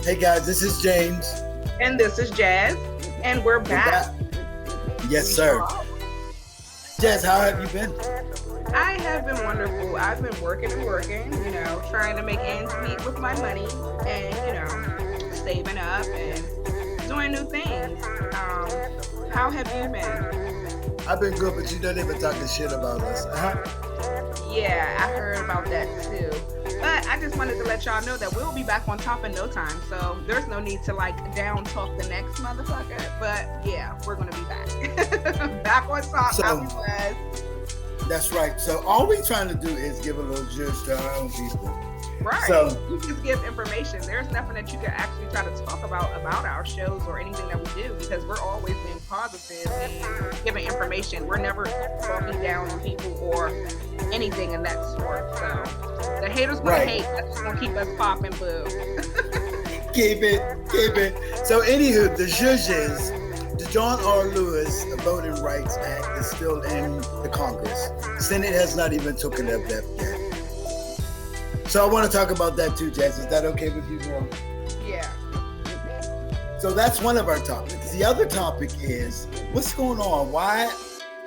Hey guys, this is James. And this is Jazz, and we're We're back. back. Yes, We sure sir. are. Jazz, how have you been? I have been wonderful. I've been working and working, trying to make ends meet with my money and, saving up and doing new things. How have you been? I've been good, but you don't even talking shit about us. Yeah, I heard about that too. But I just wanted to let y'all know that we'll be back on top in no time. So there's no need to down talk the next motherfucker. But yeah, we're gonna be back. Back on top how we So was. that's right. So all we trying to do is give a little juice to our own people. Right. So You just give information. There's nothing that you can actually try to talk about our shows or anything that we do because we're always being positive and giving information. We're never talking down on people or anything in that sort. So the haters gonna right, hate. That's just gonna keep us popping, boo. keep it. So anywho, the judges, the John R. Lewis Voting Rights Act is still in the Congress. Senate has not even taken it up yet. So I want to talk about that too, Jess. Is that okay with you, girl? Yeah. So that's one of our topics. The other topic is what's going on? Why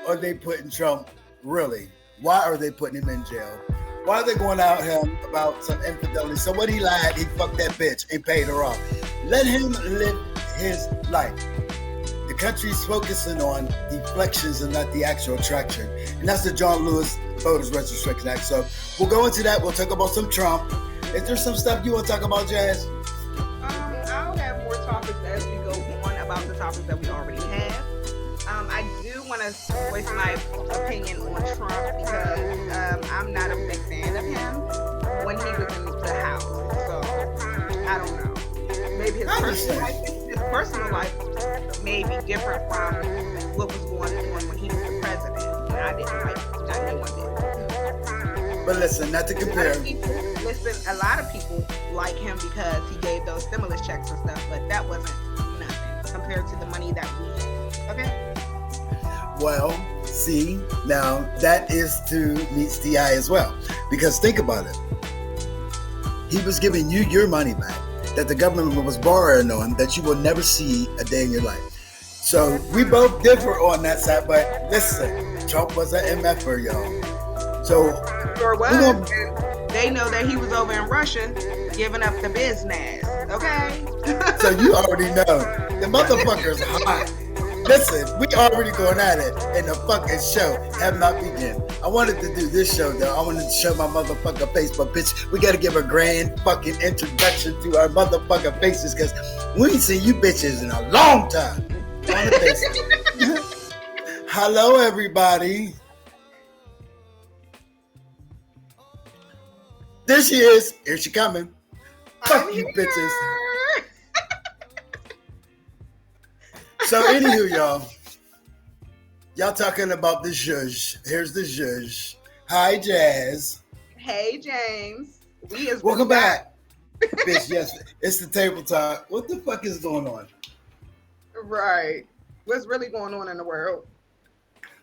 are they putting Trump, really? Why are they putting him in jail? Why are they going out him about some infidelity? So what he lied, he fucked that bitch and paid her off. Let him live his life. The country's focusing on deflections and not the actual attraction. And that's the John Lewis Voters Registration Act. So we'll go into that. We'll talk about some Trump. Is there some stuff you want to talk about, Jazz? I'll have more topics as we go on about the topics that we already have. I do want to voice my opinion on Trump because I'm not a big fan of him when he was in the House. So I don't know. Maybe his personal life may be different from what was going on when he was the president. And I didn't like that. No one did. But listen, not to compare. A lot of people like him because he gave those stimulus checks and stuff, but that wasn't nothing compared to the money that we had. Okay? Well, see, now that is to meets the eye as well. Because think about it. He was giving you your money back that the government was borrowing on that you will never see a day in your life. So we both differ on that side, but listen, Trump was an MFer, y'all. So sure was. They know that he was over in Russia giving up the business. Okay? So you already know. The motherfucker's hot. Listen, we already going at it, and the fucking show have not begun. I wanted to do this show, though. I wanted to show my motherfucking face, but bitch, we got to give a grand fucking introduction to our motherfucking faces, because we ain't seen you bitches in a long time. On the faces. Hello, everybody. There she is. Here she coming. Fuck you, bitches. So, anywho, y'all talking about the zhuzh. Here's the zhuzh. Hi, Jazz. Hey, James. Welcome back. Bitch, yes, it's the table talk. What the fuck is going on? Right. What's really going on in the world?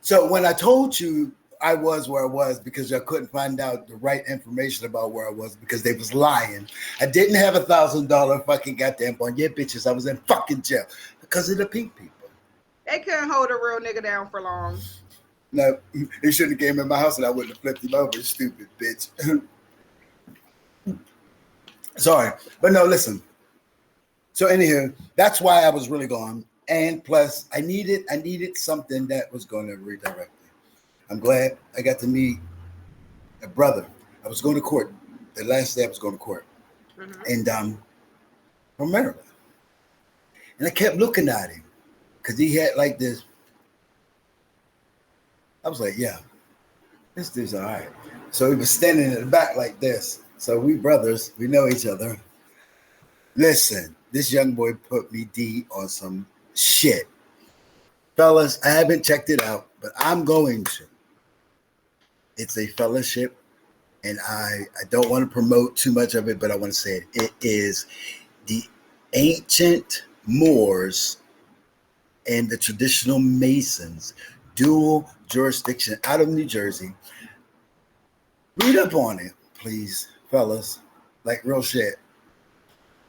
So, when I told you I was where I was because I couldn't find out the right information about where I was because they was lying. I didn't have $1,000 fucking goddamn bond. Yeah, bitches, I was in fucking jail because of the pink people. They couldn't hold a real nigga down for long. No, they shouldn't have came in my house and I wouldn't have flipped him over, stupid bitch. Sorry, but no, listen. So anywho, that's why I was really gone. And plus, I needed something that was going to redirect me. I'm glad I got to meet a brother. I was going to court. The last day I was going to court. And from Maryland. And I kept looking at him because he had like this. I was like, yeah, this dude's all right. So he was standing in the back like this. So we brothers, we know each other. Listen, this young boy put me D on some shit. Fellas, I haven't checked it out, but I'm going to. It's a fellowship, and I don't want to promote too much of it, but I want to say it. It is the ancient Moors and the traditional Masons, dual jurisdiction out of New Jersey. Read up on it, please, fellas. Like real shit.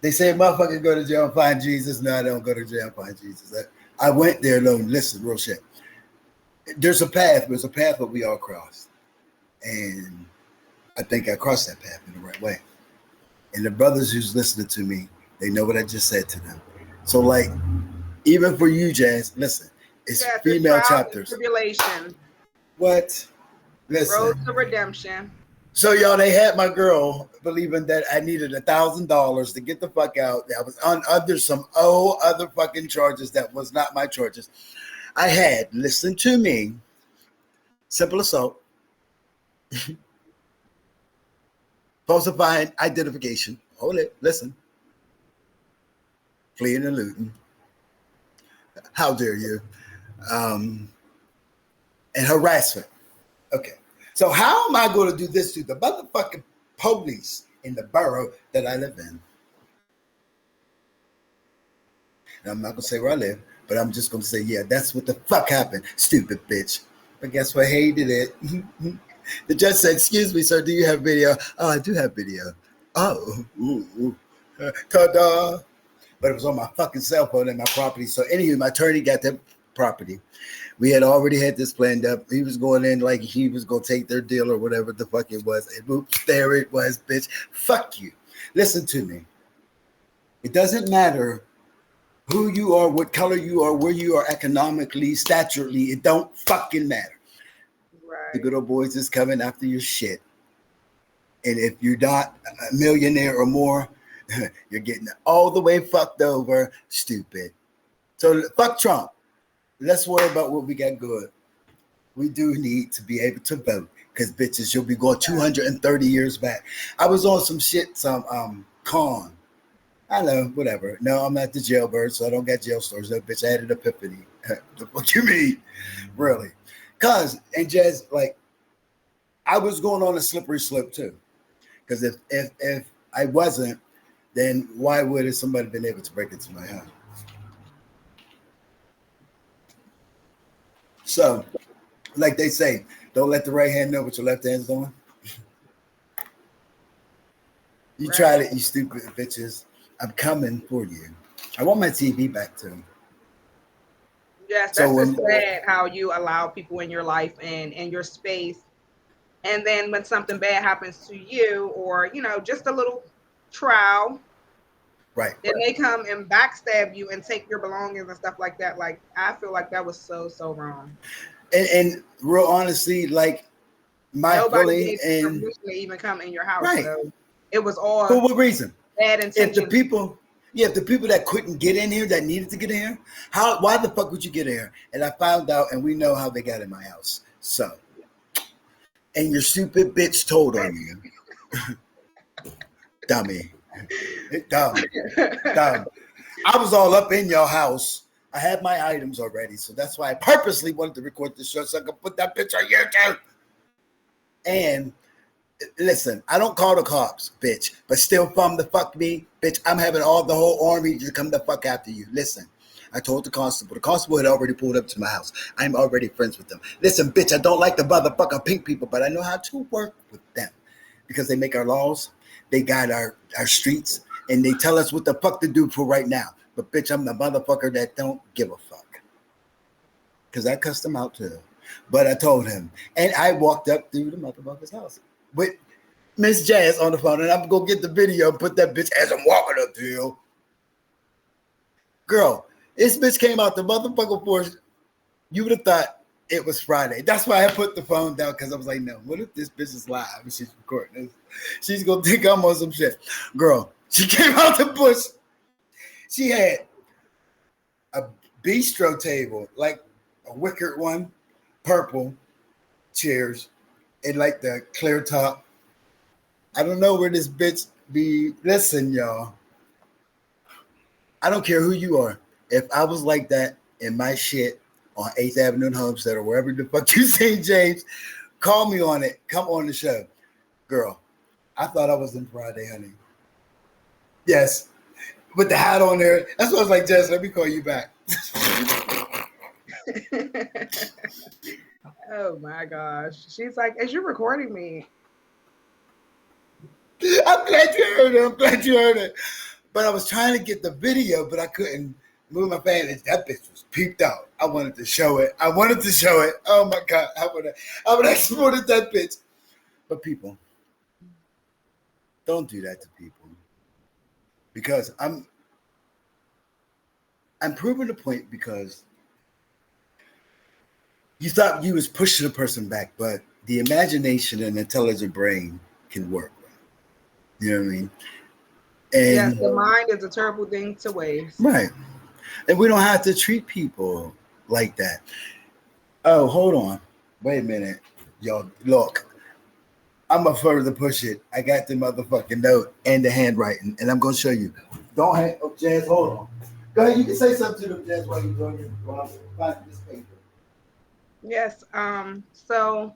They say motherfuckers go to jail and find Jesus. No, I don't go to jail and find Jesus. I went there alone. Listen, real shit. There's a path. There's a path that we all cross. And I think I crossed that path in the right way. And the brothers who's listening to me, they know what I just said to them. So, like, even for you, Jazz, listen, it's female chapters. Tribulation. What? Listen. Road to redemption. So, y'all, they had my girl believing that I needed $1,000 to get the fuck out. I was under some other fucking charges that was not my charges. I had, listen to me, simple assault, falsifying identification. Hold it, listen. Fleeing and looting. How dare you? And harassment. Okay. So how am I going to do this to the motherfucking police in the borough that I live in? And I'm not going to say where I live, but I'm just going to say, yeah, that's what the fuck happened. Stupid bitch. But guess what? Hated it. The judge said, excuse me, sir, do you have video? Oh, I do have video. Oh, ooh. Ta-da. But it was on my fucking cell phone and my property. So anyway, my attorney got that property. We had already had this planned up. He was going in like he was going to take their deal or whatever the fuck it was. And oops, there it was, bitch. Fuck you. Listen to me. It doesn't matter who you are, what color you are, where you are economically, staturally. It don't fucking matter. Right. The good old boys is coming after your shit. And if you're not a millionaire or more, you're getting all the way fucked over, stupid. So fuck Trump. Let's worry about what we got good. We do need to be able to vote because bitches, you'll be going 230 years back. I was on some shit, some con. I know, whatever. No, I'm not the jailbird, so I don't got jail stories. That bitch, I had an epiphany. What you mean? Really? Cause and Jazz, like, I was going on a slippery slope too. Because if I wasn't, then why would have somebody been able to break into my house? So, like they say, don't let the right hand know what your left hand's doing. You right. Tried it, you stupid bitches. I'm coming for you. I want my TV back too. Yes, that's so sad how you allow people in your life and in your space. And then when something bad happens to you or, you know, just a little trial, right? Then they come and backstab you and take your belongings and stuff like that. Like, I feel like that was so wrong. And real honestly, like my bullying and even come in your house. Right. So it was all for what reason? Bad intention. If the people that couldn't get in here that needed to get in here, why the fuck would you get in here? And I found out, and we know how they got in my house. So, and your stupid bitch told on you, dummy. Dumb. I was all up in your house. I had my items already, so that's why I purposely wanted to record this show so I could put that picture on YouTube. And listen, I don't call the cops, bitch, but still from the fuck me, bitch. I'm having the whole army to come the fuck after you. Listen, I told the constable. The constable had already pulled up to my house. I'm already friends with them. Listen, bitch, I don't like the motherfucking pink people, but I know how to work with them because they make our laws. They guide our streets, and they tell us what the fuck to do for right now. But bitch, I'm the motherfucker that don't give a fuck. Because I cussed him out too. But I told him. And I walked up through the motherfucker's house with Miss Jazz on the phone, and I'm going to get the video and put that bitch as I'm walking up to you. Girl, this bitch came out the motherfucker force. You would have thought it was Friday. That's why I put the phone down, because I was like, no, what if this bitch is live and she's recording this? She's going to think I'm on some shit. Girl, she came out the bush. She had a bistro table, like a wicker one, purple chairs, and like the clear top. I don't know where this bitch be. Listen, y'all. I don't care who you are. If I was like that in my shit on 8th Avenue and Homestead or wherever the fuck you St. James, call me on it. Come on the show. Girl, I thought I was in Friday, honey. Yes. With the hat on there. That's why I was like, Jess, let me call you back. Oh my gosh. She's like, is you recording me? I'm glad you heard it. But I was trying to get the video, but I couldn't move my fan. That bitch was peeped out. I wanted to show it. Oh my God. I would have exported that bitch. But people, don't do that to people. Because I'm proving the point because you thought you was pushing a person back, but the imagination and intelligent brain can work. You know what I mean? And yes, the mind is a terrible thing to waste. right. And we don't have to treat people like that. Oh, hold on. Wait a minute. Y'all, look. I'm going to further push it. I got the motherfucking note and the handwriting, and I'm going to show you. Don't hang. Oh, Jazz, hold on. Go ahead. You can say something to them, Jazz, while you're doing it. While I'm finding this paper. Yes. So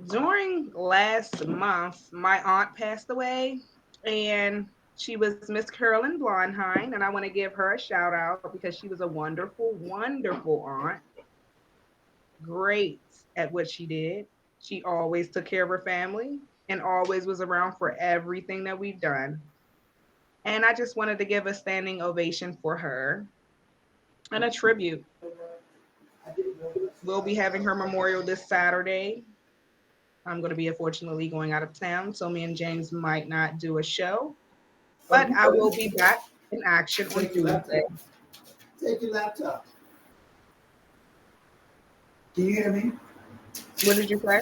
during last month, my aunt passed away, and she was Miss Carolyn Blondheim, and I want to give her a shout out because she was a wonderful, wonderful aunt. Great at what she did. She always took care of her family and always was around for everything that we've done. And I just wanted to give a standing ovation for her and a tribute. We'll be having her memorial this Saturday. I'm going to be unfortunately going out of town, so me and James might not do a show, but I will be back in action on Tuesday. Take your laptop. Can you hear me? What did you say?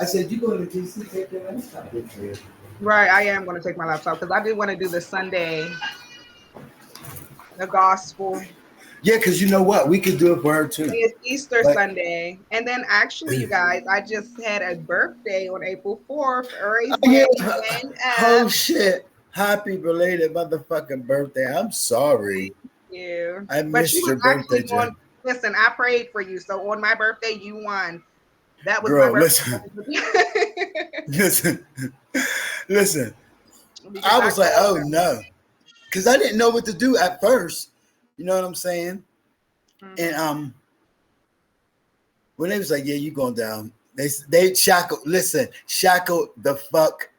I said, you go to DC, take your laptop with you. Right, I am going to take my laptop because I did want to do the Sunday, the gospel. Yeah, because you know what? We could do it for her too. It's Easter Sunday. And then actually, you guys, I just had a birthday on April 4th. Oh, shit. Happy belated motherfucking birthday. I'm sorry. Thank you. I missed your birthday, Jen. Listen, I prayed for you. So on my birthday, you won. That was girl, my birthday. Listen. I was like, oh no. Because I didn't know what to do at first. You know what I'm saying? Mm-hmm. And when they was like, yeah, you going down, they shackled the fuck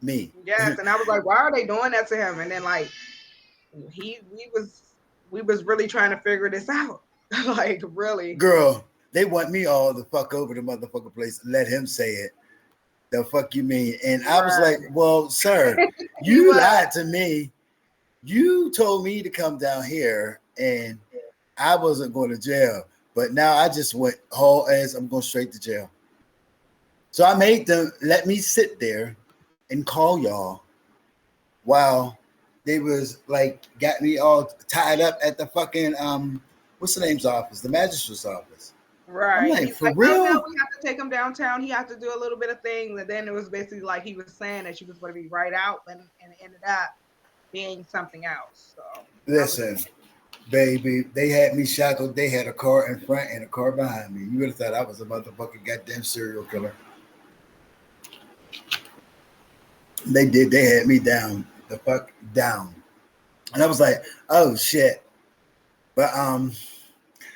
me. Yes, and I was like, why are they doing that to him? And then like we was really trying to figure this out. Like really. Girl, they want me all the fuck over the motherfucking place. Let him say it. The fuck you mean? And I was like, well, sir, you lied to me. You told me to come down here and I wasn't going to jail. But now I just went whole ass, I'm going straight to jail. So I made them let me sit there and call y'all while they was like got me all tied up at the fucking what's the name's office? The magistrate's office. Right. I'm like, he's for like, real? Oh, no, we have to take him downtown. He had to do a little bit of things. And then it was basically like he was saying that she was going to be right out and it ended up being something else. So listen, baby, they had me shackled. They had a car in front and a car behind me. You would have thought I was a motherfucking goddamn serial killer. They did. They had me down. The fuck down. And I was like, oh shit. But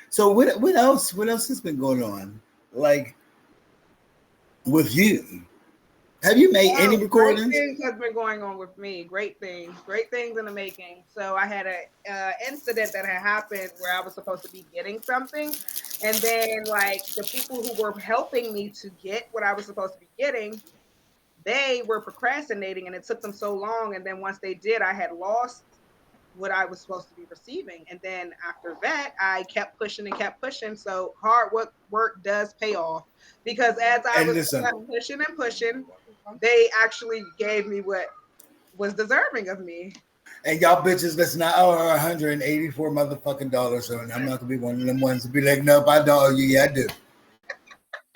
so what else? What else has been going on? Like with you? Have you made any recordings? Great things has been going on with me. Great things in the making. So I had a incident that had happened where I was supposed to be getting something, and then like the people who were helping me to get what I was supposed to be getting, they were procrastinating, and it took them so long. And then once they did, I had lost what I was supposed to be receiving. And then after that, I kept pushing and kept pushing. So hard work does pay off, because as I was pushing and pushing, they actually gave me what was deserving of me. And y'all bitches, listen, I owe her $184 motherfucking dollars, so I'm not gonna be one of them ones to be like, nope, I don't owe you. Yeah, I do.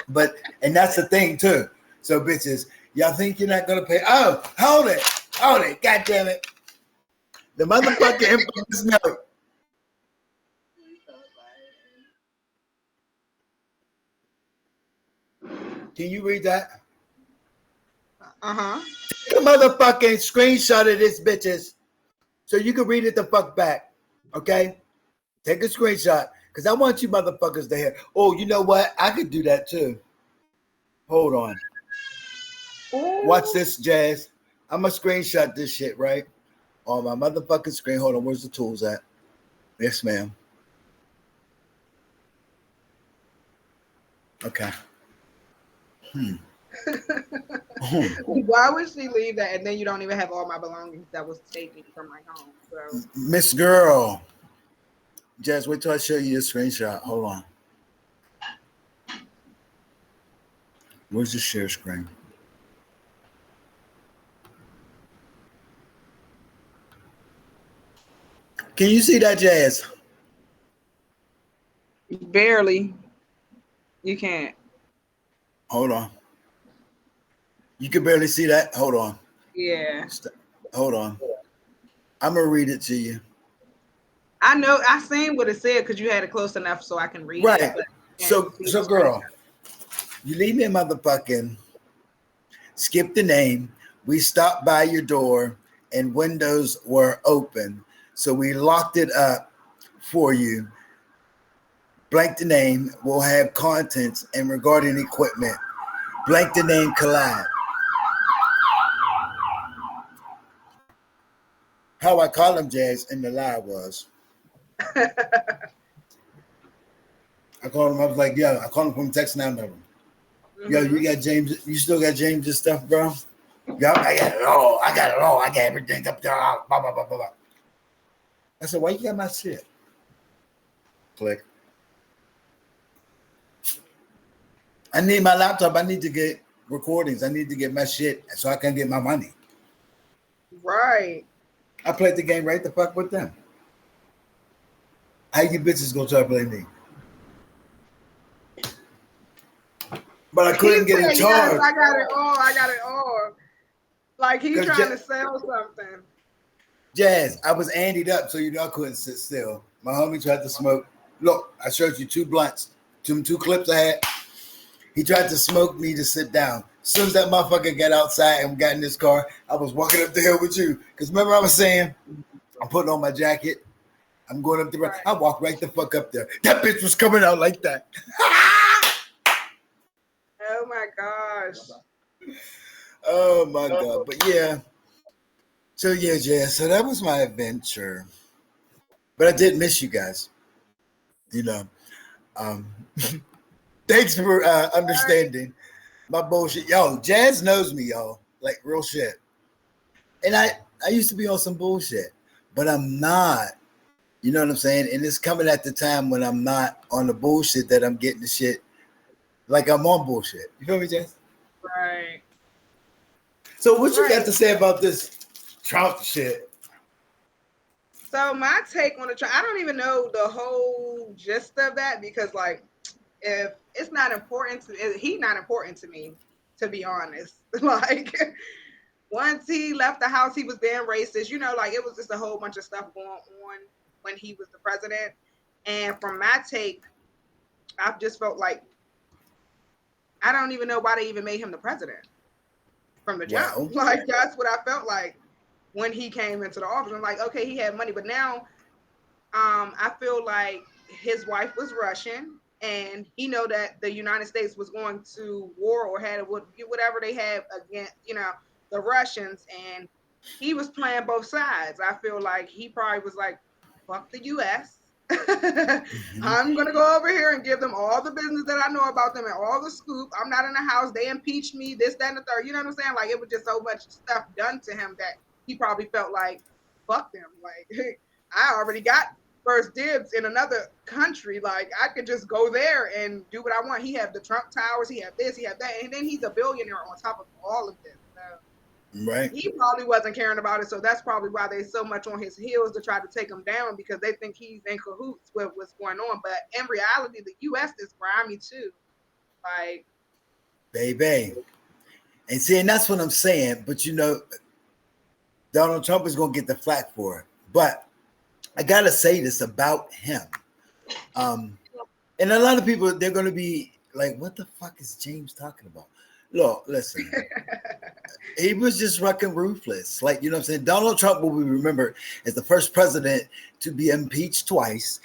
But and that's the thing too. So bitches, y'all think you're not gonna pay? Oh, hold it, god damn it. The motherfucking infamous note. Can you read that? Take a motherfucking screenshot of this, bitches, so you can read it the fuck back. Okay? Take a screenshot, because I want you motherfuckers to hear. Oh, you know what? I could do that too. Hold on. Ooh. Watch this, Jazz. I'm going to screenshot this shit, right? on my motherfucking screen. Hold on, where's the tools at? Yes, ma'am. Okay. Why would she leave that? And then you don't even have all my belongings that was taken from my home. So Miss Girl. Jazz, wait till I show you a screenshot. Hold on. Where's the share screen? Can you see that, Jazz? barely. You can't. Hold on. You can barely see that. Hold on. Yeah. Hold on. I'm gonna read it to you. I know. I seen what it said because you had it close enough so I can read Right. it. But So, girl, you leave me a motherfucking. Skip the name. We stopped by your door and windows were open, so we locked it up for you. Blank the name. We'll have contents and regarding equipment. Blank the name. Collab. How I call him Jazz in the lie was. I called him. I was like, yo, I called him from text now number. Yo, you got James? You still got James' stuff, bro? Yeah, I got it all. I got it all. I got everything up there. Blah, blah, blah, blah, blah. I said, why you got my shit? Click. I need my laptop. I need to get recordings. I need to get my shit so I can get my money. Right. I played the game right the fuck with them. How you bitches gonna try to play me? But I couldn't get in charge. Yes, I got it all. I got it all. Like he's trying to sell something. Jazz, I was andied up, so you know I couldn't sit still. My homie tried to smoke. Look, I showed you 2 blunts, two clips I had. He tried to smoke me to sit down. As soon as that motherfucker got outside and got in his car, I was walking up the hill with you. Because remember I was saying, I'm putting on my jacket. I'm going up the road. I walked right the fuck up there. That bitch was coming out like that. Oh my gosh. Oh my God. But yeah. So yeah, Jazz. So that was my adventure. But I did miss you guys. You know. Thanks for understanding my bullshit. Yo, Jazz knows me, y'all. Like real shit. And I used to be on some bullshit, but I'm not. You know what I'm saying? And it's coming at the time when I'm not on the bullshit that I'm getting the shit like I'm on bullshit. You feel me, Jazz? Right. So what you got to say about this Trump shit? So my take on the Trump, I don't even know the whole gist of that because like if it's not important to he's not important to me, to be honest. Like once he left the house, he was being racist. You know, like it was just a whole bunch of stuff going on when he was the president. And from my take, I've just felt like I don't even know why they even made him the president from the jump. Wow. Like that's what I felt like when he came into the office. I'm like, okay, he had money, but now I feel like his wife was Russian, and he know that the United States was going to war or had whatever they had against, you know, the Russians, and he was playing both sides. I feel like he probably was like, fuck the U.S. I'm going to go over here and give them all the business that I know about them and all the scoop. I'm not in the house. They impeached me, this, that, and the third. You know what I'm saying? Like, it was just so much stuff done to him that he probably felt like, fuck them. Like, I already got first dibs in another country. Like, I could just go there and do what I want. He had the Trump Towers. He had this, he had that. And then he's a billionaire on top of all of this. So right. He probably wasn't caring about it. So that's probably why they're so much on his heels to try to take him down, because they think he's in cahoots with what's going on. But in reality, the U.S. is grimy too. Like, baby. And see, and that's what I'm saying. But you know, Donald Trump is going to get the flack for it. But I got to say this about him. And a lot of people, they're going to be like, what the fuck is James talking about? Look, listen. He was just fucking ruthless. Like, you know what I'm saying? Donald Trump will be remembered as the first president to be impeached twice.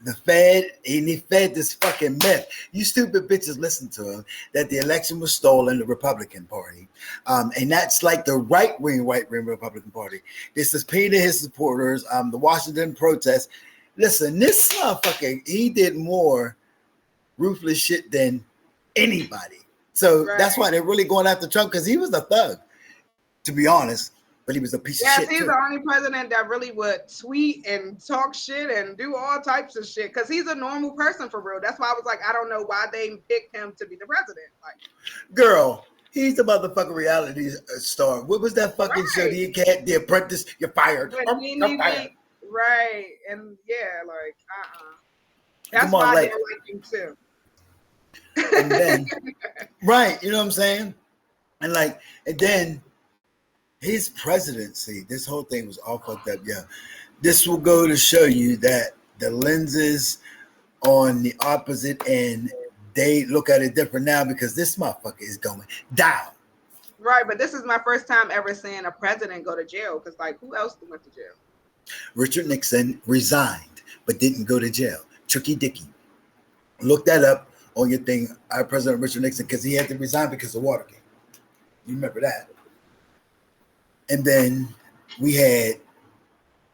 the Fed, and he fed this fucking myth. You stupid bitches listen to him that the election was stolen, the Republican Party. And that's like the right wing Republican Party. They subpoenaed his supporters, the Washington protests. Listen, this motherfucker, he did more ruthless shit than anybody. So that's why they're really going after Trump, because he was a thug, to be honest. But he was a piece of shit. Yes, he's the only president that really would tweet and talk shit and do all types of shit, because he's a normal person for real. That's why I was like, I don't know why they picked him to be the president. Like, girl, he's the motherfucking reality star. What was that fucking show? The Apprentice. You're fired. You're fired. Right, and yeah, like, that's why they like him too. And then, right, you know what I'm saying? And then his presidency, this whole thing was all fucked up. Yeah, this will go to show you that the lenses on the opposite end, they look at it different now, because this motherfucker is going down. Right, but this is my first time ever seeing a president go to jail, because like, who else went to jail? Richard Nixon resigned but didn't go to jail. Tricky Dicky. Look that up on your thing. Our President Richard Nixon, because he had to resign because of Watergate. You remember that? And then we had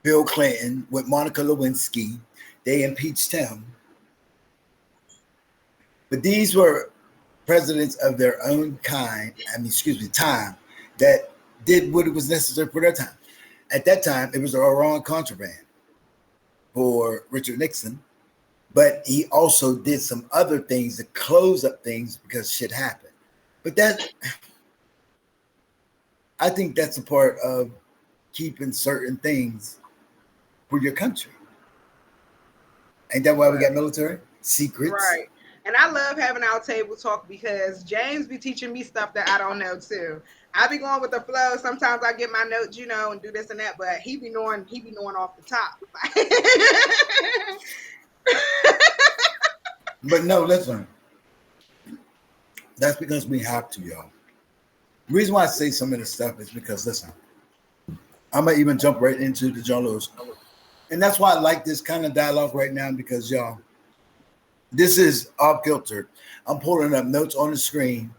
Bill Clinton with Monica Lewinsky. They impeached him. But these were presidents of their own kind, time, that did what it was necessary for their time. At that time, it was a wrong contraband for Richard Nixon, but he also did some other things to close up things because shit happened. But I think that's a part of keeping certain things for your country. Ain't that why we got military? Secrets. Right. And I love having our table talk, because James be teaching me stuff that I don't know too. I be going with the flow. Sometimes I get my notes, and do this and that, but he be knowing off the top. But no, listen. That's because we have to, y'all. The reason why I say some of this stuff is because, listen, I'm going to even jump right into the John Lewis. And that's why I like this kind of dialogue right now, because, y'all, this is off kilter. I'm pulling up notes on the screen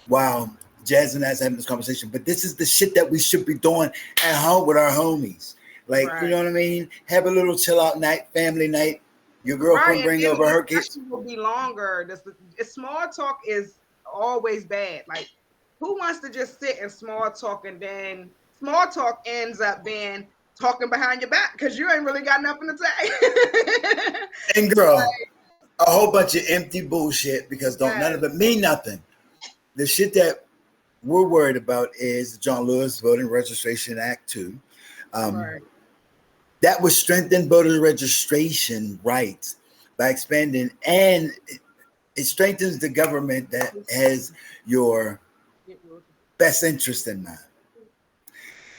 while Jazz and I is having this conversation. But this is the shit that we should be doing at home with our homies. Like, right. You know what I mean? Have a little chill out night, family night. Your girlfriend bring over her kids. Will be longer. This small talk is always bad. Like, who wants to just sit and small talk, and then small talk ends up being talking behind your back because you ain't really got nothing to say. And girl, a whole bunch of empty bullshit, because none of it mean nothing. The shit that we're worried about is the John Lewis Voting Registration Act 2. Right. That would strengthen voter registration rights by expanding, and it strengthens the government that has your best interest in mind.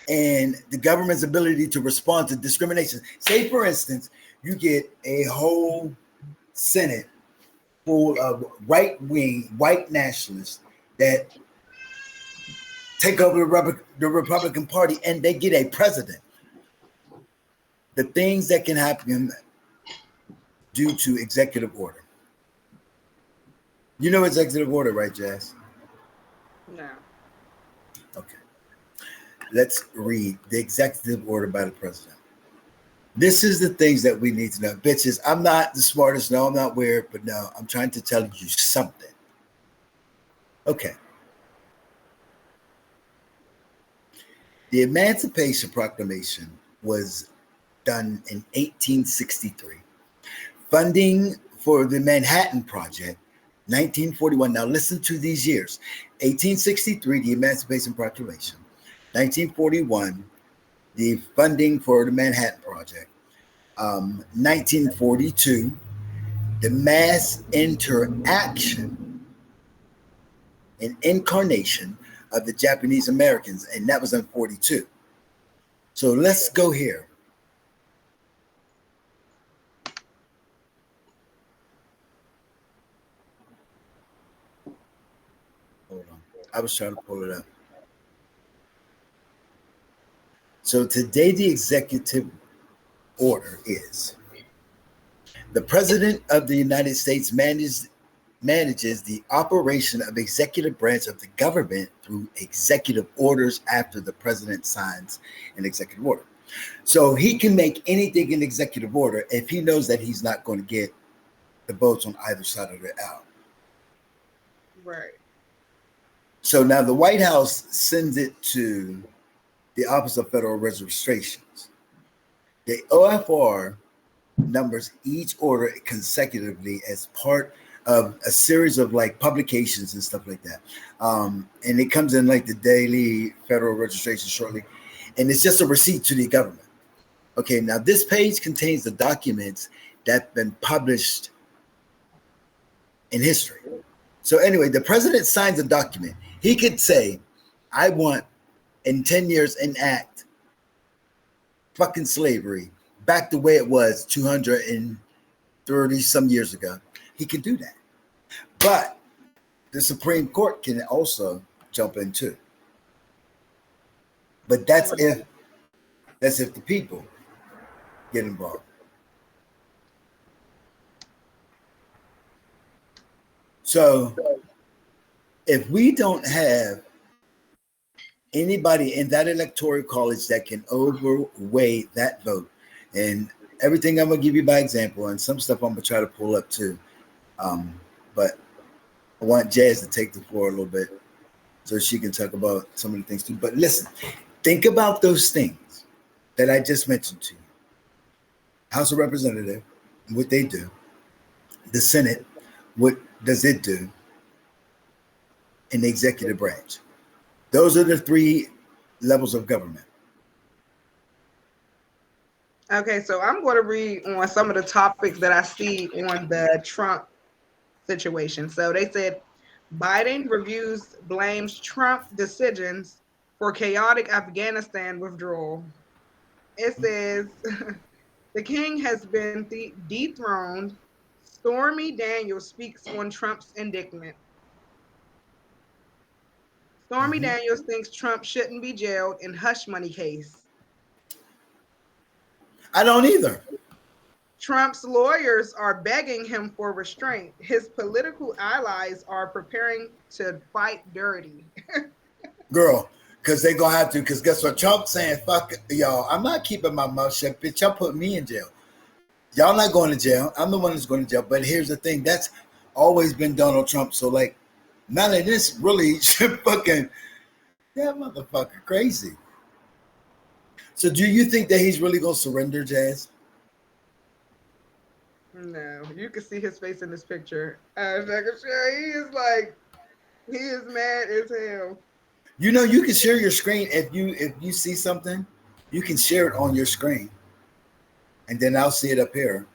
And the government's ability to respond to discrimination. Say, for instance, you get a whole Senate full of right-wing, white nationalists that take over the Republican Party, and they get a president. The things that can happen due to executive order. You know executive order, right, Jazz? No. Okay. Let's read the executive order by the president. This is the things that we need to know. Bitches, I'm not the smartest. No, I'm not weird, but no, I'm trying to tell you something. Okay. The Emancipation Proclamation was done in 1863. Funding for the Manhattan Project, 1941. Now listen to these years. 1863, the Emancipation Proclamation. 1941, the funding for the Manhattan Project. 1942, the mass interaction and incarnation of the Japanese Americans, and that was in 42. So let's go here. Hold on. I was trying to pull it up. So today the executive order is The President of the United States manages the operation of executive branch of the government through executive orders after the president signs an executive order. So he can make anything an executive order if he knows that he's not going to get the votes on either side of the aisle. Right. So now the White House sends it to the Office of Federal Registrations. The OFR numbers each order consecutively as part of a series of like publications and stuff like that. And it comes in like the daily Federal Registration shortly. And it's just a receipt to the government. Okay, now this page contains the documents that have been published in history. So anyway, the president signs a document. He could say, I want in 10 years enact fucking slavery back the way it was 230 some years ago. He could do that. But the Supreme Court can also jump in too. But that's if the people get involved. So if we don't have anybody in that electoral college that can overweigh that vote, and everything I'm gonna give you by example, and some stuff I'm gonna try to pull up too. But I want Jazz to take the floor a little bit so she can talk about some of the things too. But listen, think about those things that I just mentioned to you. House of Representatives, what they do. The Senate, what does it do? In the executive branch. Those are the three levels of government. Okay, so I'm going to read on some of the topics that I see on the Trump situation. So they said Biden reviews blames Trump decisions for chaotic Afghanistan withdrawal. It says the king has been dethroned. Stormy Daniels speaks on Trump's indictment. Stormy Mm-hmm. Daniels thinks Trump shouldn't be jailed in hush money case. I don't either. Trump's lawyers are begging him for restraint. His political allies are preparing to fight dirty. Girl, because they gonna have to, because guess what? Trump saying, fuck it, y'all, I'm not keeping my mouth shut, bitch. Y'all put me in jail. Y'all not going to jail. I'm the one that's going to jail. But here's the thing, that's always been Donald Trump. So like none of this really should fucking that motherfucker crazy. So do you think that he's really gonna surrender, Jazz? No, you can see his face in this picture. I was like, sure, he is mad as hell. You know, you can share your screen if you see something, you can share it on your screen, and then I'll see it up here.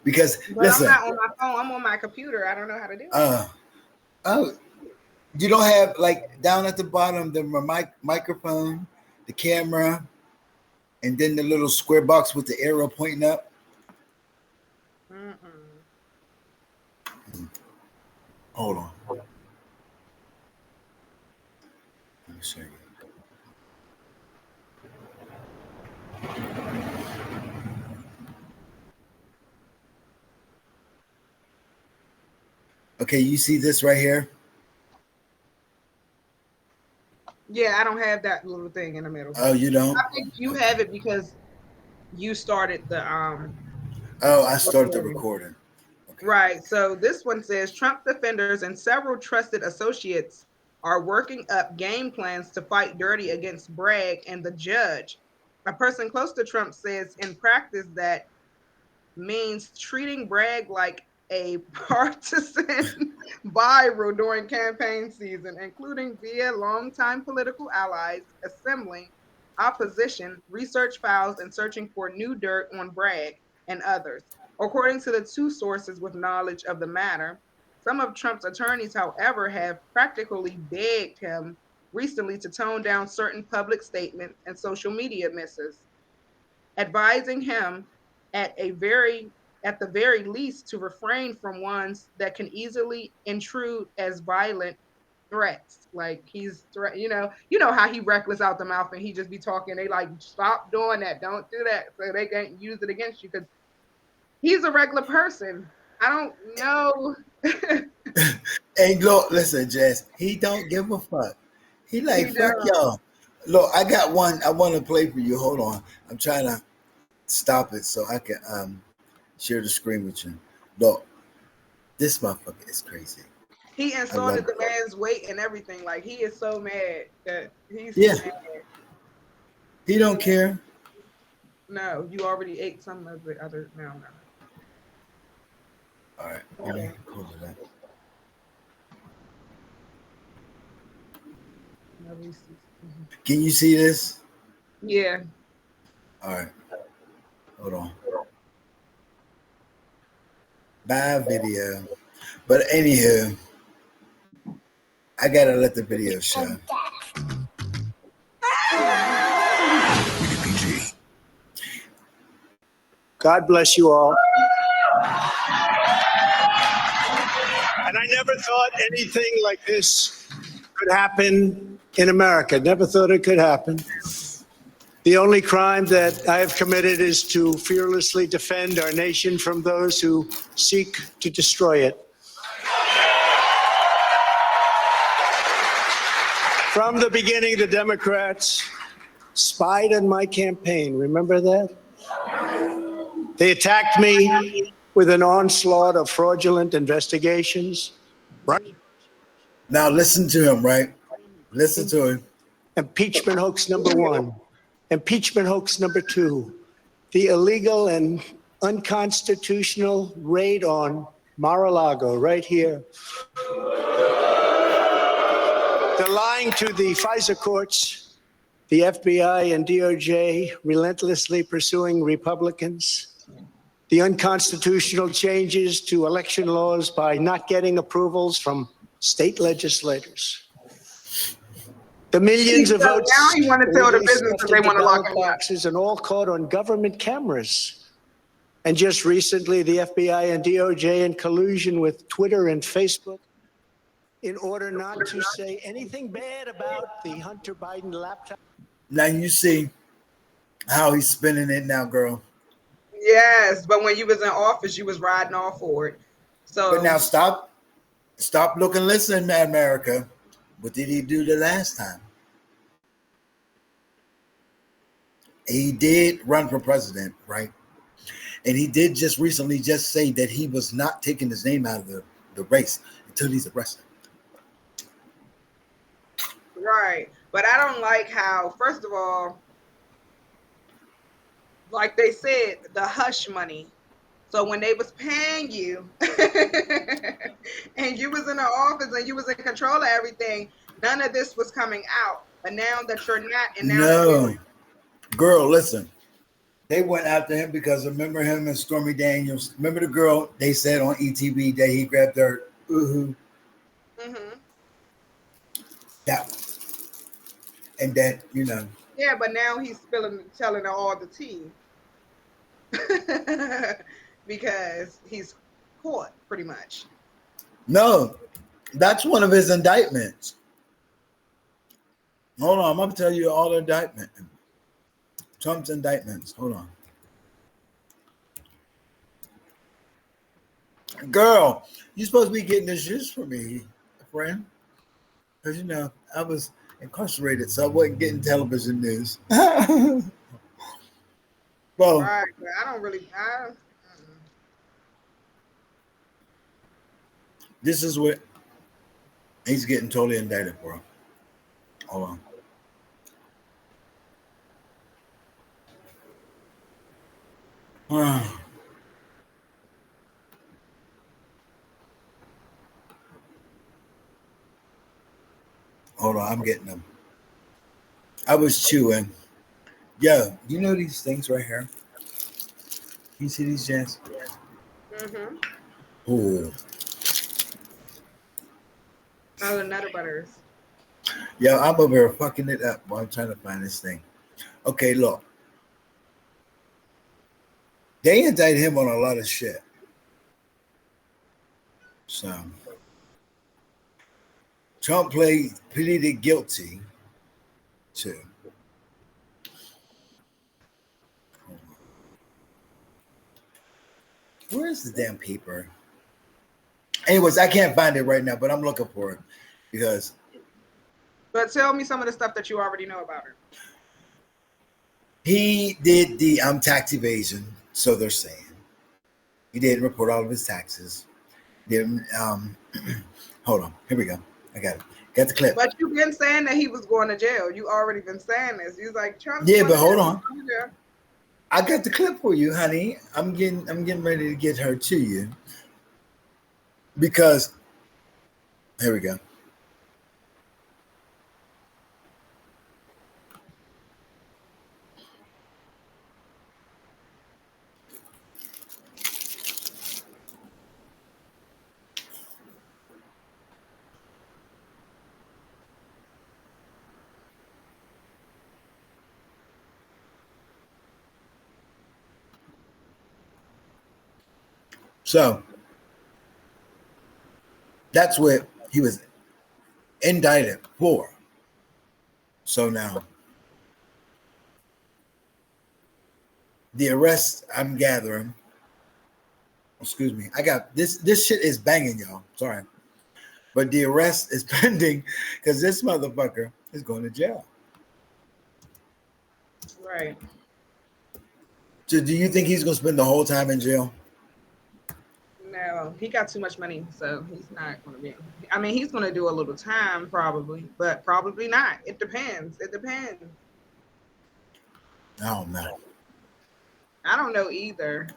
Because But I'm listen, not on my phone. I'm on my computer. I don't know how to do it. uh, oh, you don't have like down at the bottom the microphone, the camera, and then the little square box with the arrow pointing up. Mm-mm. Hold on, let me show you. Okay, you see this right here? Yeah, I don't have that little thing in the middle. Oh, you I don't? think you Okay. have it because you started the Oh, I started the recording. recording. Okay. Right. So this one says Trump defenders and several trusted associates are working up game plans to fight dirty against Bragg and the judge. A person close to Trump says in practice that means treating Bragg like a partisan viral during campaign season, including via longtime political allies, assembling opposition, research files, and searching for new dirt on Bragg and others. According to the two sources with knowledge of the matter, some of Trump's attorneys, however, have practically begged him recently to tone down certain public statements and social media misses, advising him at a very at the very least to refrain from ones that can easily intrude as violent threats. Like you know how he reckless out the mouth and he just be talking. They like stop doing that, don't do that, so they can't use it against you because He's a regular person. I don't know. Hey, look, listen, Jazz. He don't give a fuck. He like He fuck don't. y'all. Look, I got one. I want to play for you. Hold on. I'm trying to stop it so I can share the screen with you. Look, this motherfucker is crazy. He I love insulted it. the man's weight and everything. Like he is so mad that he's Yeah, mad. he don't care. No, you already ate some of the other. No, no. All right, let me Okay. pull it up. No receipts. Mhm. Can you see this? Yeah. All right, hold on. Bye video. But anywho, I gotta let the video show. God bless you all. And I never thought anything like this could happen in America. Never thought it could happen. The only crime that I have committed is to fearlessly defend our nation from those who seek to destroy it. From the beginning, the Democrats spied on my campaign. Remember that? They attacked me with an onslaught of fraudulent investigations. Right. Now listen to him, right? Listen to him. Impeachment hoax number one. Impeachment hoax number two. The illegal and unconstitutional raid on Mar-a-Lago, right here. They're lying to the FISA courts, the FBI and DOJ relentlessly pursuing Republicans, the unconstitutional changes to election laws by not getting approvals from state legislators. The millions of So votes now he want to tell the illegally business stuffed that they into want to lock ballot him up. boxes and all caught on government cameras. And just recently, the FBI and DOJ in collusion with Twitter and Facebook in order not to say anything bad about the Hunter Biden laptop. Now you see how he's spinning it now, girl. Yes, but when you was in office, you was riding all for it. But So now stop looking, listen, America. What did he do the last time? He did run for president, right? And he did just recently just say that he was not taking his name out of the race until he's arrested. right, but I don't like how. First of all, like they said, the hush money. So when they was paying you, and you was in the office and you was in control of everything, none of this was coming out. But now that you're not, and now that No, girl, listen. They went after him because remember him and Stormy Daniels. Remember the girl they said on ETV that he grabbed her. mm-hmm. That and that Yeah, but now he's telling her all the tea because he's caught pretty much. No, that's one of his indictments. Hold on, I'm gonna tell you all the indictment. Trump's indictments. Hold on. Girl, you're supposed to be getting this juice for me, friend. Because I was incarcerated, so I wasn't getting television news. Well, Right, but I don't really. this is what he's getting totally indicted for. Hold on. Hold on, I'm getting them. I was chewing. Yo, you know these things right here? You see these, Jazz? Mm-hmm. Oh. Oh, the Nutter Butters. Yo, I'm over here fucking it up while I'm trying to find this thing. Okay, look. They indict him on a lot of shit. So, Trump pleaded guilty to. Where's the damn paper? Anyways, I can't find it right now, but I'm looking for it because. But tell me some of the stuff that you already know about her. He did the tax evasion, so they're saying. He didn't report all of his taxes. Didn't hold on. Here we go. I got it. Got the clip. But you've been saying that he was going to jail. You already been saying this. He's like Trump. Yeah, but hold on. I got the clip for you, honey. I'm getting ready to get her to you. Because here we go. So that's what he was indicted for. So now the arrest, I'm gathering. Excuse me. I got this. This shit is banging, y'all. Sorry. But the arrest is pending because this motherfucker is going to jail. Right. So do you think he's going to spend the whole time in jail? No, he got too much money, so he's not going to be. I mean, he's going to do a little time probably, but probably not. It depends. It depends. I don't know. I don't know either.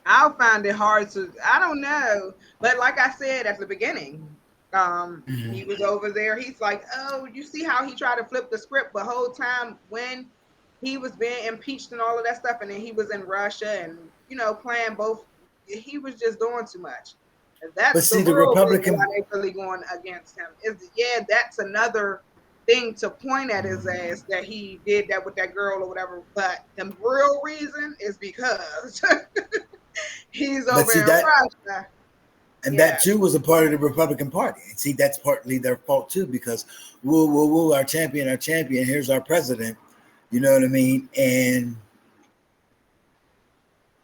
I'll find it hard to. I don't know, but like I said at the beginning, he was over there. He's like, oh, you see how he tried to flip the script the whole time when he was being impeached and all of that stuff, and then he was in Russia and playing both. He was just doing too much. And that's but see, the real Republican, why they really going against him. That's another thing to point at his ass that he did that with that girl or whatever. But the real reason is because he's over in Russia. And that too was a part of the Republican Party. And see, that's partly their fault too, because woo, woo, woo, our champion, here's our president. You know what I mean? And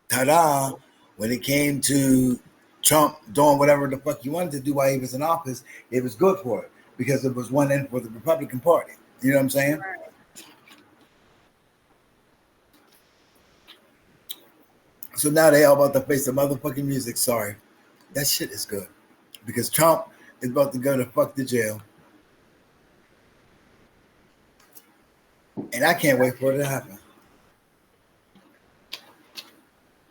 ta-da, when it came to Trump doing whatever the fuck he wanted to do while he was in office, it was good for it because it was one end for the Republican Party. You know what I'm saying? Right. So now they all about to face the motherfucking music. Sorry. That shit is good because Trump is about to go to fuck the jail. And I can't wait for it to happen.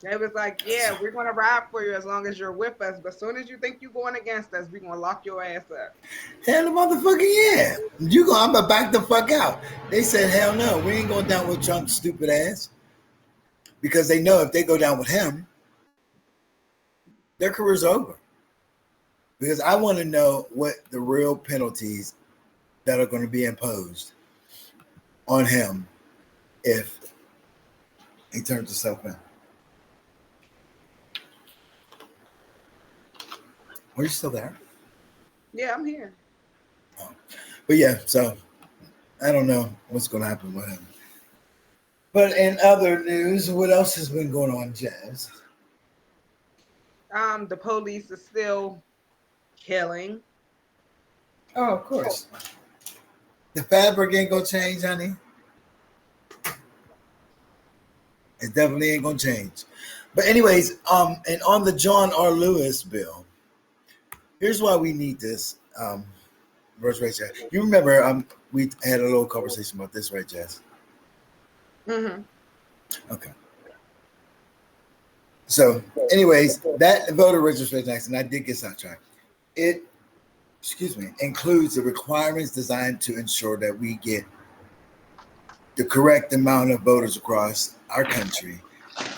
They was like, yeah, we're going to ride for you as long as you're with us. But as soon as you think you're going against us, we're going to lock your ass up. Hell, the motherfucker, yeah. I'm going to back the fuck out. They said, hell no, we ain't going down with Trump's stupid ass. Because they know if they go down with him, their career's over. Because I want to know what the real penalties that are going to be imposed on him if he turns himself in. Are you still there? Yeah, I'm here. Oh. But yeah, so I don't know what's going to happen with him. But in other news, what else has been going on, Jazz? The police is still killing. Oh, of course. The fabric ain't gonna change, honey. It definitely ain't gonna change. But anyways, and on the John R. Lewis bill, here's why we need this. Verse right, Jazz. You remember we had a little conversation about this, right, Jazz? Mm-hmm. Okay. So, anyways, that voter registration act, and I did get sidetracked. It, includes the requirements designed to ensure that we get the correct amount of voters across our country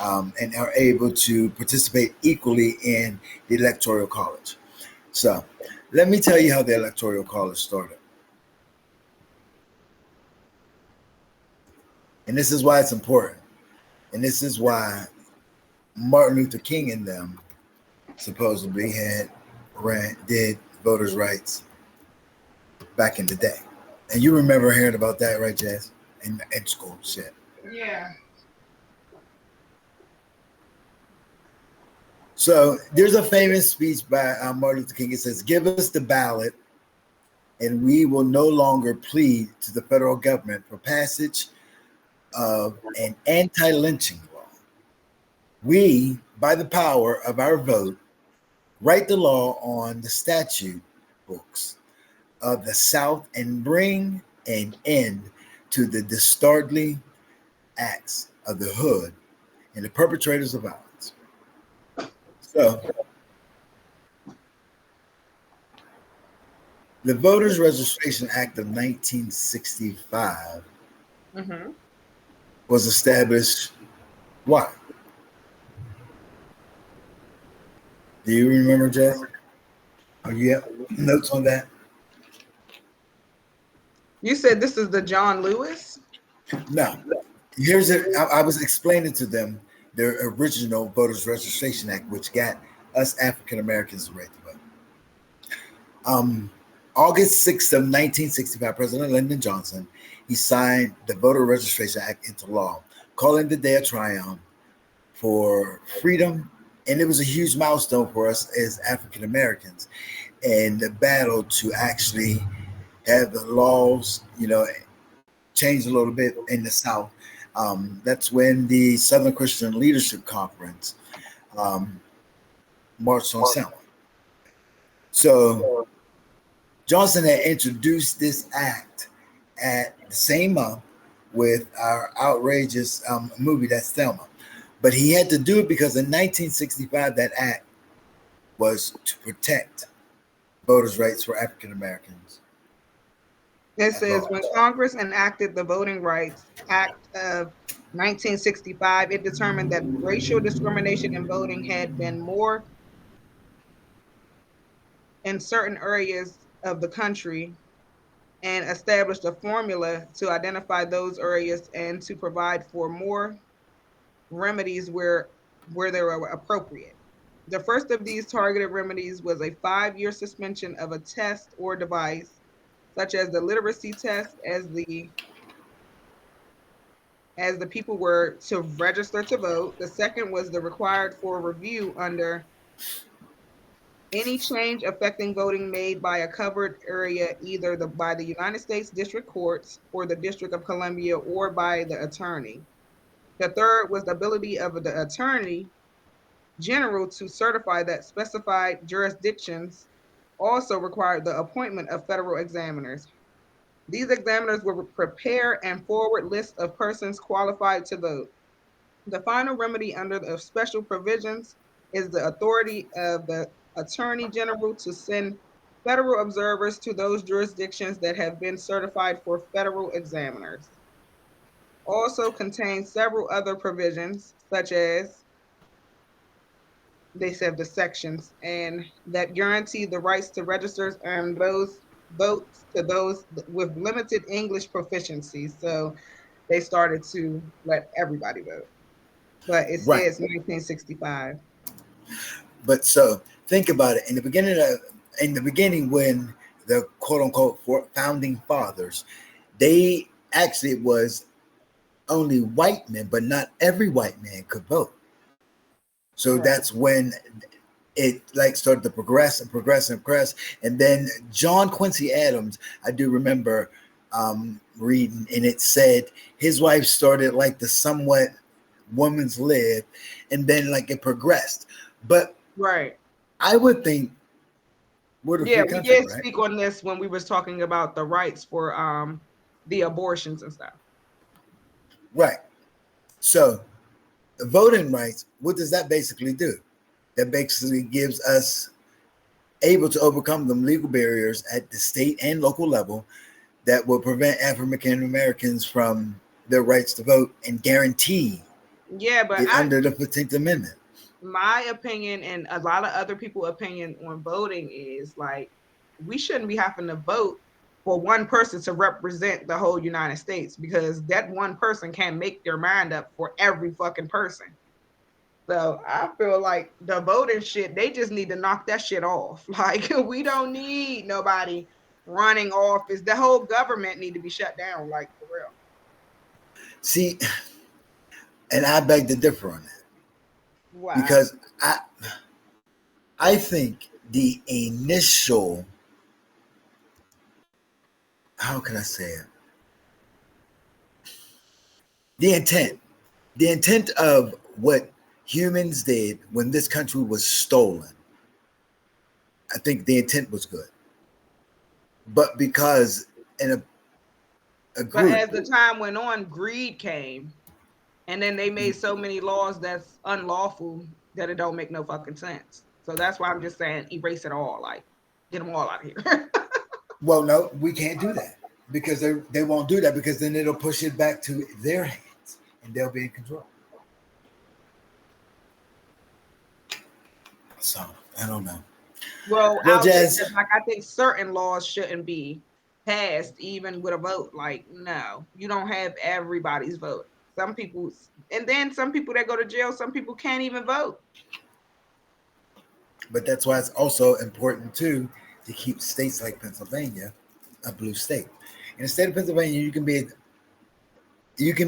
and are able to participate equally in the Electoral College. So, let me tell you how the Electoral College started. And this is why it's important. And this is why Martin Luther King and them supposedly did voters' rights back in the day. And you remember hearing about that, right, Jazz? In school, shit. Yeah. So there's a famous speech by Martin Luther King. It says, "Give us the ballot, and we will no longer plead to the federal government for passage of an anti-lynching law. We, by the power of our vote, write the law on the statute books of the South and bring an end to the dastardly acts of the hood and the perpetrators of violence." So the Voters Registration Act of 1965 was established. Why? Do you remember, Jazz? Oh, you have notes on that? You said this is the John Lewis? No. Here's it. I was explaining to them the original Voters Registration Act, which got us African Americans the right to vote. August 6th of 1965, President Lyndon Johnson, he signed the Voter Registration Act into law, calling the day of triumph for freedom. And it was a huge milestone for us as African Americans in the battle to actually have the laws, change a little bit in the South. That's when the Southern Christian Leadership Conference marched on Selma. So Johnson had introduced this act at the same month with our outrageous movie, that's Selma. But he had to do it because in 1965, that act was to protect voters' rights for African Americans. It says when Congress enacted the Voting Rights Act of 1965, it determined that racial discrimination in voting had been more in certain areas of the country and established a formula to identify those areas and to provide for more remedies where they were appropriate. The first of these targeted remedies was a 5-year suspension of a test or device, such as the literacy test, as the people were to register to vote. The second was the required for review under any change affecting voting made by a covered area, either by the United States District Courts or the District of Columbia or by the attorney. The third was the ability of the attorney general to certify that specified jurisdictions also required the appointment of federal examiners. These examiners will prepare and forward lists of persons qualified to vote. The final remedy under the special provisions is the authority of the Attorney General to send federal observers to those jurisdictions that have been certified for federal examiners. Also contains several other provisions, such as they said the sections, and that guarantee the rights to registers and those votes to those with limited English proficiency. So they started to let everybody vote. But it Right. says 1965. But so think about it. In the beginning, when the quote unquote founding fathers, they actually was only white men, but not every white man could vote. So Right. that's when it started to progress and progress and progress. And then John Quincy Adams, I do remember reading, and it said his wife started like the somewhat woman's lib, and then it progressed. But Right. I would think we're the Yeah, free we country, did right? speak on this when we was talking about the rights for the abortions and stuff. Right. So the voting rights, what does that basically do? That basically gives us able to overcome the legal barriers at the state and local level that will prevent African Americans from their rights to vote and guarantee Yeah, but it under the 15th Amendment. My opinion and a lot of other people's opinion on voting is we shouldn't be having to vote for one person to represent the whole United States, because that one person can't make their mind up for every fucking person. So I feel like the voting shit, they just need to knock that shit off. We don't need nobody running office. The whole government need to be shut down, for real. See, and I beg to differ on that. Wow. Because I think the initial, how can I say it? The intent, the intent of what humans did when this country was stolen. I think the intent was good, but because in a But group, as the time went on, greed came, and then they made so many laws that's unlawful that it don't make no fucking sense. So that's why I'm just saying erase it all, like get them all out of here. well, no, we can't do that because they won't do that because then it'll push it back to their hands and they'll be in control. So I don't know. Well, Well, I'll say Jazz, this: like I think certain laws shouldn't be passed even with a vote. Like, no, you don't have everybody's vote. Some people, and then some people that go to jail, some people can't even vote. but that's why it's also important too to keep states like Pennsylvania a blue state. In the state of Pennsylvania, you can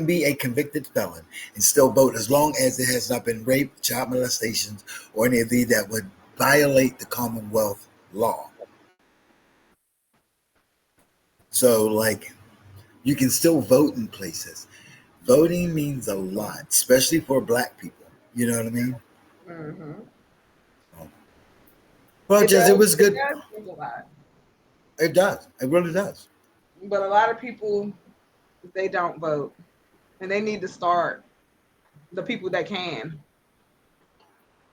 be a convicted felon and still vote as long as it has not been rape, child molestations, or any of these that would violate the Commonwealth law. So, like, you can still vote in places. Voting means a lot, especially for Black people. You know what I mean? Mm-hmm. Well, It Jess, it does. was It good. does take a lot, It does. It really does. but a lot of people they don't vote, and they need to start the people that can.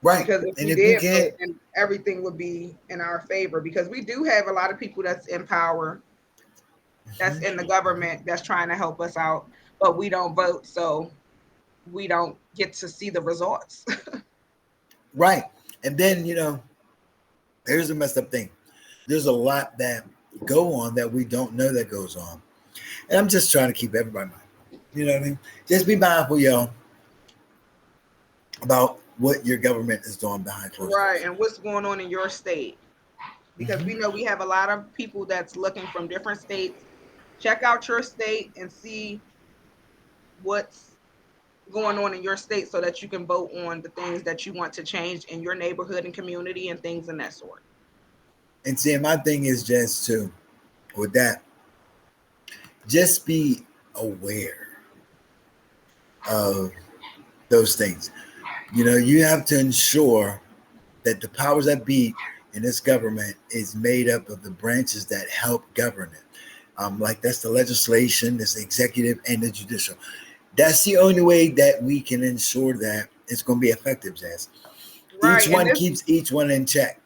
Right. Because if And we if you did vote, can't, then everything would be in our favor. Because we do have a lot of people that's in power, that's in the government, that's trying to help us out, but we don't vote, so we don't get to see the results. right. And then, here's the messed up thing. There's a lot that go on that we don't know that goes on. And I'm just trying to keep everybody mindful. You know what I mean? Just be mindful, y'all, about what your government is doing behind closed Right, doors. and what's going on in your state? Because we know we have a lot of people that's looking from different states. Check out your state and see what's going on in your state so that you can vote on the things that you want to change in your neighborhood and community and things in that sort. And see, my thing is just too, with that, just be aware of those things. You have to ensure that the powers that be in this government is made up of the branches that help govern it. Like that's the legislation, this executive, and the judicial. That's the only way that we can ensure that it's going to be effective, Jazz. Each Right, and one this keeps each one in check.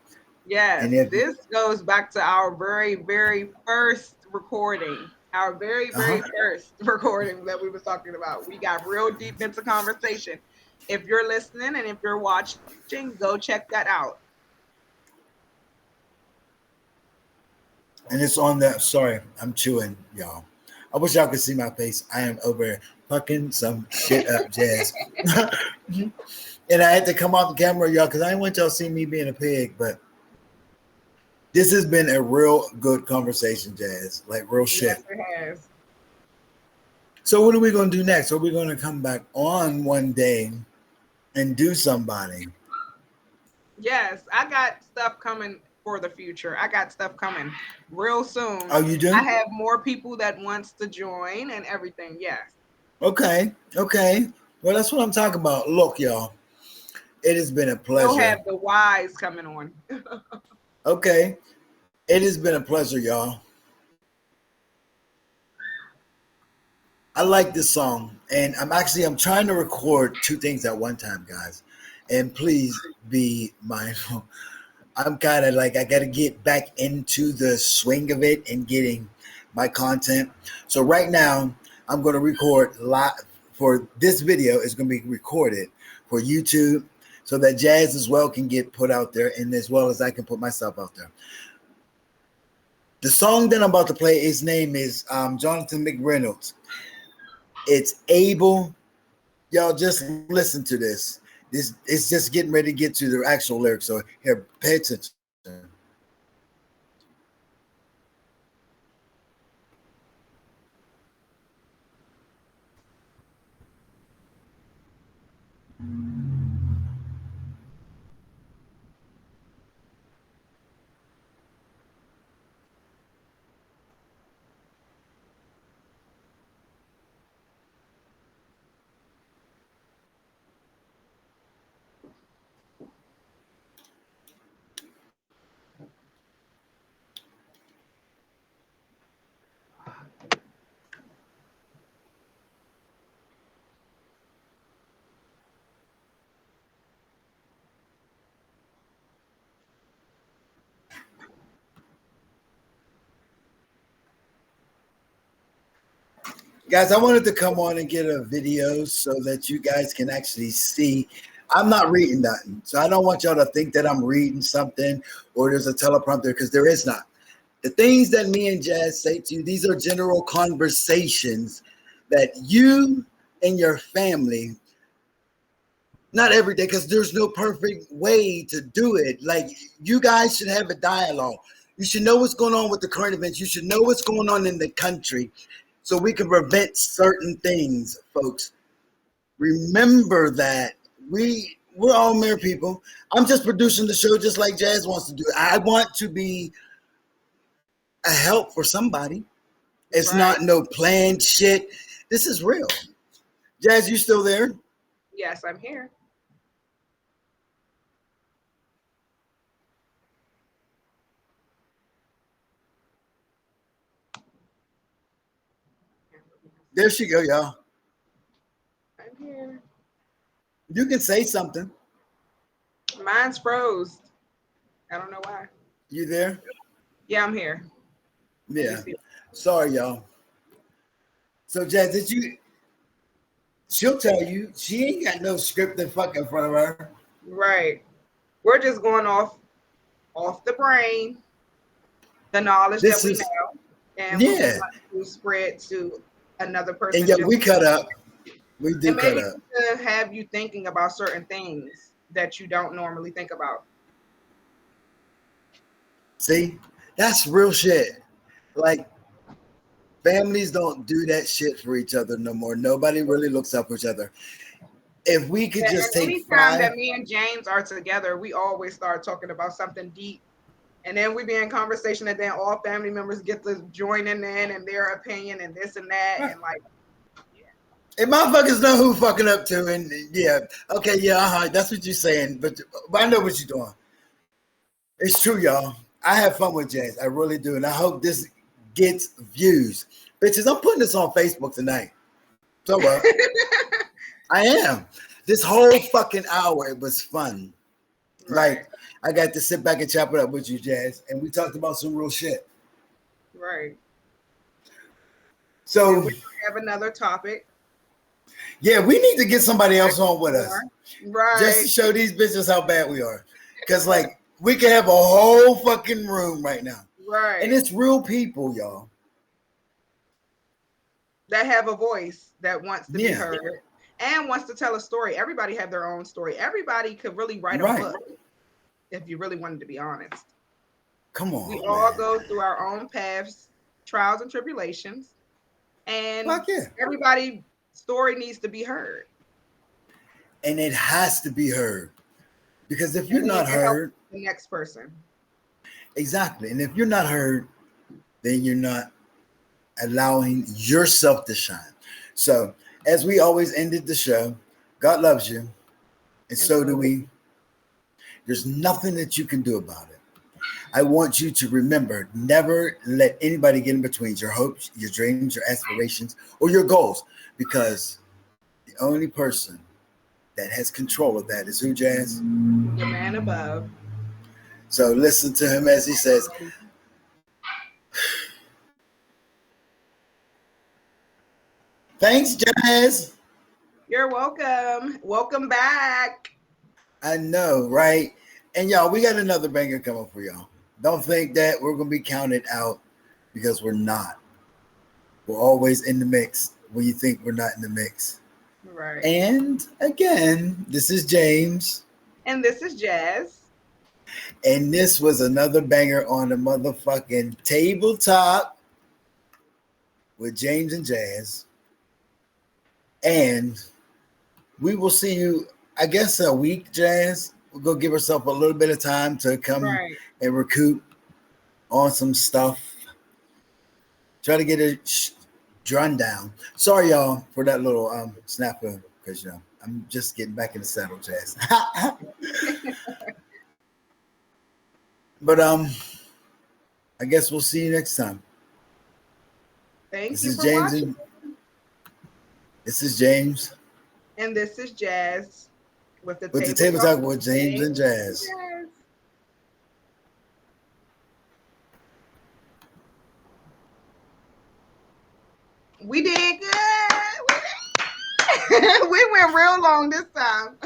And yes, if this goes back to our very, very first recording. Our very, uh-huh. very first recording that we was talking about. We got real deep into conversation. If you're listening and if you're watching, go check that out. And it's on the sorry, I'm chewing, y'all. I wish y'all could see my face. I am over fucking some shit up, Jazz. And I had to come off the camera, y'all, because I didn't want y'all to see me being a pig. But this has been a real good conversation, Jazz. Like real Yes, shit. it has. So what are we gonna do next? Are we gonna come back on one day and do somebody? Yes, I got stuff coming for the future. I got stuff coming real soon. Oh, you I do? have more people that wants to join and everything. Yes. Okay, okay. Well, that's what I'm talking about. Look, y'all, it has been a We'll have pleasure. the wise coming on. Okay, it has been a pleasure, y'all. I like this song, and I'm trying to record two things at one time, guys. And please be mindful. I'm kind of like I got to get back into the swing of it and getting my content. So right now, I'm going to record live for this video. Is going to be recorded for YouTube, so that Jazz as well can get put out there, and as well as I can put myself out there. The song that I'm about to play, his name is Jonathan McReynolds. It's Able. Y'all just listen to this. This it's just getting ready to get to the actual lyrics. So here, pay attention. Guys, I wanted to come on and get a video so that you guys can actually see. I'm not reading nothing. So I don't want y'all to think that I'm reading something or there's a teleprompter because there is not. The things that me and Jazz say to you, these are general conversations that you and your family, not every day, because there's no perfect way to do it. Like, you guys should have a dialogue. You should know what's going on with the current events. You should know what's going on in the country so we can prevent certain things, folks. Remember that we're all mere people. I'm just producing the show just like Jazz wants to do it. I want to be a help for somebody. It's not no planned shit. This is real. Jazz, you still there? Yes, I'm here. There she go, y'all. I'm here. You can say something. Mine's froze. I don't know why. You there? Yeah, I'm here. Yeah. Sorry, y'all. So, Jazz, she'll tell you she ain't got no script in fucking front of her. Right. We're just going off the brain, the knowledge that we know, and we want to spread to another person. And yeah, we cut up. We do cut up. To have you thinking about certain things that you don't normally think about. See, that's real shit. Like, families don't do that shit for each other no more. Nobody really looks up for each other. If we could just take anytime that me and James are together, we always start talking about something deep. And then we be in conversation, and then all family members get to join in and their opinion and this and that. And like, and motherfuckers know who fucking up to. And yeah, okay, yeah, that's what you're saying. But I know what you're doing. It's true, y'all. I have fun with Jazz. I really do. And I hope this gets views. Bitches, I'm putting this on Facebook tonight. So what? I am. This whole fucking hour, it was fun. Right. Like, I got to sit back and chop it up with you, Jazz. And we talked about some real shit. Right. So we have another topic. Yeah, we need to get somebody else on with us. Right. Just to show these bitches how bad we are. Because, like, we can have a whole fucking room right now. Right. And it's real people, y'all. That have a voice that wants to be heard and wants to tell a story. Everybody have their own story. Everybody could really write a book if you really wanted to be honest. Come on. We all go through our own paths, trials and tribulations. And everybody's story needs to be heard. And it has to be heard. Because if you're not heard, the next person. Exactly. And if you're not heard, then you're not allowing yourself to shine. So, as we always ended the show, God loves you, and so do we. There's nothing that you can do about it. I want you to remember, never let anybody get in between your hopes, your dreams, your aspirations, or your goals, because the only person that has control of that is who, Jazz? The man above. So listen to him as he says, thanks, Jazz. You're welcome. Welcome back. I know, right? And y'all, we got another banger coming for y'all. Don't think that we're going to be counted out, because we're not. We're always in the mix when you think we're not in the mix. Right. And again, this is James. And this is Jazz. And this was another banger on the motherfucking tabletop with James and Jazz. And we will see you, I guess, a week, Jazz. We'll go give ourselves a little bit of time to come and recoup on some stuff. Try to get it drawn down. Sorry, y'all, for that little snafu, because, you know, I'm just getting back in the saddle, Jazz. But I guess we'll see you next time. Thank you for watching. This is James. And this is Jazz with the Table Talk with James and Jazz. We did good. We went real long this time.